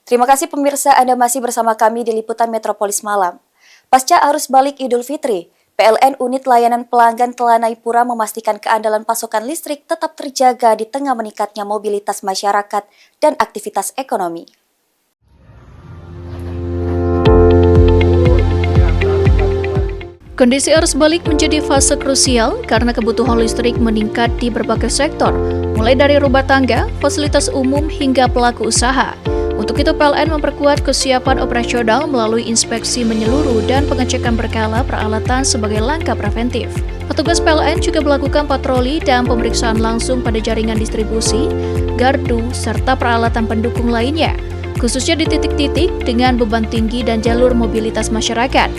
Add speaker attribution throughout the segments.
Speaker 1: Terima kasih pemirsa, Anda masih bersama kami di Liputan Metropolis Malam. Pasca arus balik Idul Fitri, PLN Unit Layanan Pelanggan Telanai Pura memastikan keandalan pasokan listrik tetap terjaga di tengah meningkatnya mobilitas masyarakat dan aktivitas ekonomi.
Speaker 2: Kondisi arus balik menjadi fase krusial karena kebutuhan listrik meningkat di berbagai sektor, mulai dari rumah tangga, fasilitas umum, hingga pelaku usaha. Untuk itu, PLN memperkuat kesiapan operasional melalui inspeksi menyeluruh dan pengecekan berkala peralatan sebagai langkah preventif. Petugas PLN juga melakukan patroli dan pemeriksaan langsung pada jaringan distribusi, gardu, serta peralatan pendukung lainnya, khususnya di titik-titik dengan beban tinggi dan jalur mobilitas masyarakat.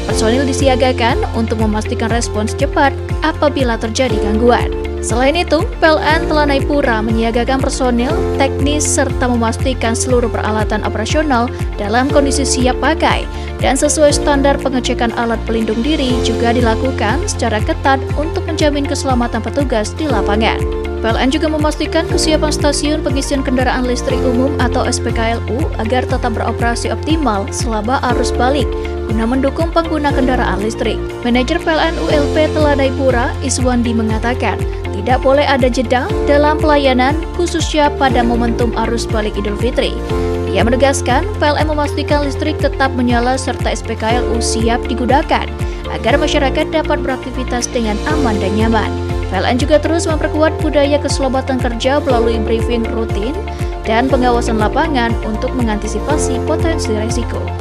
Speaker 2: Personil disiagakan untuk memastikan respons cepat apabila terjadi gangguan. Selain itu, PLN Telanai Pura menyiagakan personil, teknis, serta memastikan seluruh peralatan operasional dalam kondisi siap pakai dan sesuai standar pengecekan alat pelindung diri juga dilakukan secara ketat untuk menjamin keselamatan petugas di lapangan. PLN juga memastikan kesiapan stasiun pengisian kendaraan listrik umum atau SPKLU agar tetap beroperasi optimal selama arus balik guna mendukung pengguna kendaraan listrik. Manajer PLN ULP Telanai Pura, Iswandi, mengatakan tidak boleh ada jeda dalam pelayanan khususnya pada momentum arus balik Idul Fitri. Ia menegaskan PLN memastikan listrik tetap menyala serta SPKLU siap digunakan agar masyarakat dapat beraktivitas dengan aman dan nyaman. PLN juga terus memperkuat budaya keselamatan kerja melalui briefing rutin dan pengawasan lapangan untuk mengantisipasi potensi risiko.